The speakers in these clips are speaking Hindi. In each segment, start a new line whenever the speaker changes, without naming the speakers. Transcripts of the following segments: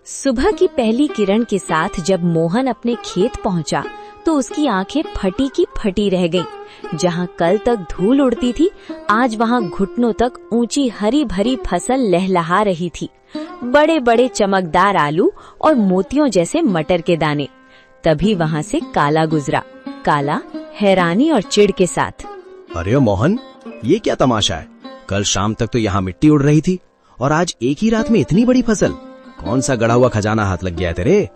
सुबह की पहली किरण के साथ जब मोहन अपने खेत पहुंचा तो उसकी आंखें फटी की फटी रह गईं। जहां कल तक धूल उड़ती थी, आज वहां घुटनों तक ऊंची हरी भरी फसल लहलहा रही थी। बड़े बड़े चमकदार आलू और मोतियों जैसे मटर के दाने। तभी वहां से काला गुजरा। काला हैरानी और चिढ़ के साथ,
अरे मोहन, ये क्या तमाशा है? कल शाम तक तो यहाँ मिट्टी उड़ रही थी और आज एक ही रात में इतनी बड़ी फसल। कौन सा गड़ा हुआ खजाना हाथ लग गया है तेरे?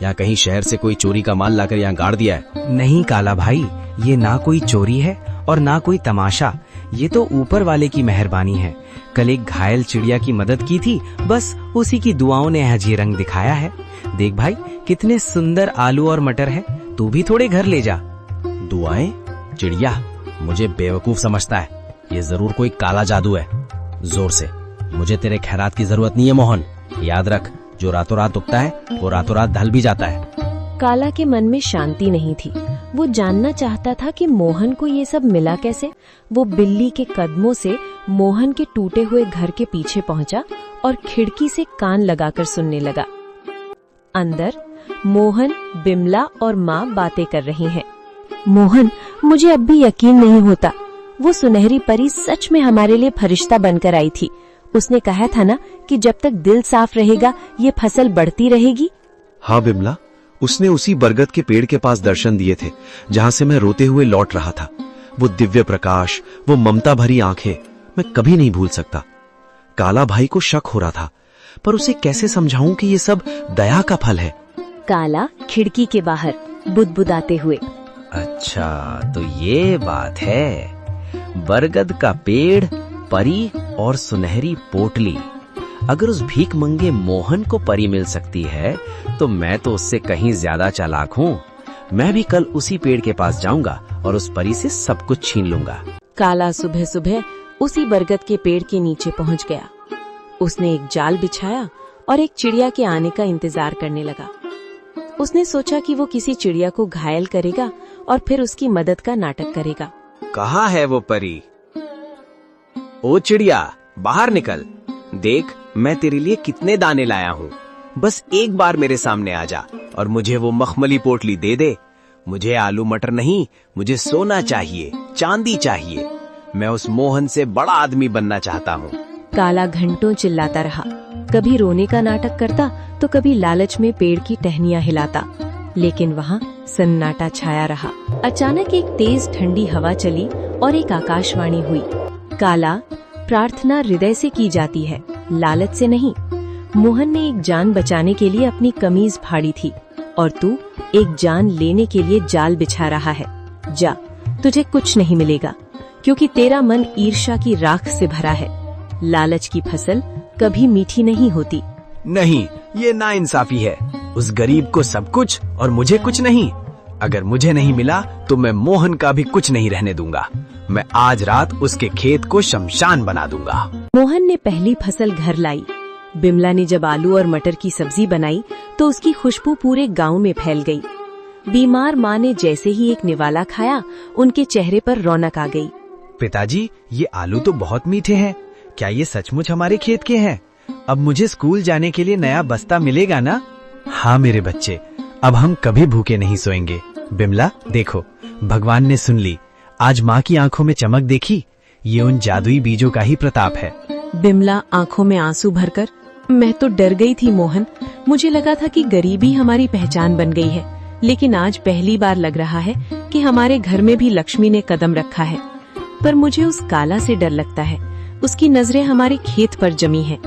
या कहीं शहर से कोई चोरी का माल लाकर यहाँ गाड़ दिया है?
नहीं काला भाई, ये ना कोई चोरी है और ना कोई तमाशा। ये तो ऊपर वाले की मेहरबानी है। कल एक घायल चिड़िया की मदद की थी, बस उसी की दुआओं ने आज ये रंग दिखाया है। देख भाई, कितने सुंदर आलू और मटर है। तू भी थोड़े घर ले जा।
दुआएं? चिड़िया मुझे बेवकूफ समझता है। ये जरूर कोई काला जादू है। जोर से, मुझे तेरे खैरात की जरूरत नहीं है मोहन। याद रख, जो रातों रात उगता है वो रातों रात ढल भी जाता है।
काला के मन में शांति नहीं थी। वो जानना चाहता था कि मोहन को ये सब मिला कैसे। वो बिल्ली के कदमों से मोहन के टूटे हुए घर के पीछे पहुंचा और खिड़की से कान लगाकर सुनने लगा। अंदर मोहन, बिमला और माँ बातें कर रही हैं। मोहन, मुझे अब भी यकीन नहीं होता। वो सुनहरी परी सच में हमारे लिए फरिश्ता बनकर आई थी। उसने कहा था ना कि जब तक दिल साफ रहेगा ये फसल बढ़ती रहेगी।
हाँ बिमला, उसने उसी बरगद के पेड़ के पास दर्शन दिए थे जहाँ से मैं रोते हुए लौट रहा था। वो दिव्य प्रकाश, वो ममता भरी आंखें, मैं कभी नहीं भूल सकता। काला भाई को शक हो रहा था, पर उसे कैसे समझाऊं कि ये सब दया का फल है।
काला खिड़की के बाहर बुदबुदाते हुए,
अच्छा तो ये बात है। बरगद का पेड़, परी और सुनहरी पोटली। अगर उस भीख मंगे मोहन को परी मिल सकती है तो मैं तो उससे कहीं ज्यादा चालाक हूँ। मैं भी कल उसी पेड़ के पास जाऊंगा और उस परी से सब कुछ छीन लूंगा।
काला सुबह सुबह उसी बरगद के पेड़ के नीचे पहुंच गया। उसने एक जाल बिछाया और एक चिड़िया के आने का इंतजार करने लगा। उसने सोचा कि वो किसी चिड़िया को घायल करेगा और फिर उसकी मदद का नाटक करेगा।
कहाँ है वो परी? ओ चिड़िया, बाहर निकल। देख, मैं तेरे लिए कितने दाने लाया हूँ। बस एक बार मेरे सामने आ जा और मुझे वो मखमली पोटली दे दे। मुझे आलू मटर नहीं, मुझे सोना चाहिए, चांदी चाहिए। मैं उस मोहन से बड़ा आदमी बनना चाहता हूँ।
काला घंटों चिल्लाता रहा। कभी रोने का नाटक करता तो कभी लालच में पेड़ की टहनियां हिलाता, लेकिन वहाँ सन्नाटा छाया रहा। अचानक एक तेज ठंडी हवा चली और एक आकाशवाणी हुई। काला, प्रार्थना हृदय से की जाती है, लालच से नहीं। मोहन ने एक जान बचाने के लिए अपनी कमीज फाड़ी थी और तू एक जान लेने के लिए जाल बिछा रहा है। जा, तुझे कुछ नहीं मिलेगा क्योंकि तेरा मन ईर्ष्या की राख से भरा है। लालच की फसल कभी मीठी नहीं होती।
नहीं, ये नाइंसाफी है। उस गरीब को सब कुछ और मुझे कुछ नहीं। अगर मुझे नहीं मिला तो मैं मोहन का भी कुछ नहीं रहने दूंगा। मैं आज रात उसके खेत को शमशान बना दूंगा।
मोहन ने पहली फसल घर लाई। बिमला ने जब आलू और मटर की सब्जी बनाई तो उसकी खुशबू पूरे गांव में फैल गई। बीमार माँ ने जैसे ही एक निवाला खाया, उनके चेहरे पर रौनक आ गई।
पिताजी, ये आलू तो बहुत मीठे हैं। क्या ये सचमुच हमारे खेत के हैं? अब मुझे स्कूल जाने के लिए नया बस्ता मिलेगा ना? हाँ मेरे बच्चे, अब हम कभी भूखे नहीं सोएंगे। बिमला देखो, भगवान ने सुन ली। आज माँ की आंखों में चमक देखी? ये उन जादुई बीजों का ही प्रताप है।
बिमला आंखों में आंसू भरकर, मैं तो डर गई थी मोहन। मुझे लगा था कि गरीबी हमारी पहचान बन गई है, लेकिन आज पहली बार लग रहा है कि हमारे घर में भी लक्ष्मी ने कदम रखा है। पर मुझे उस काला से डर लगता है। उसकी नजरें हमारे खेत पर जमी हैं।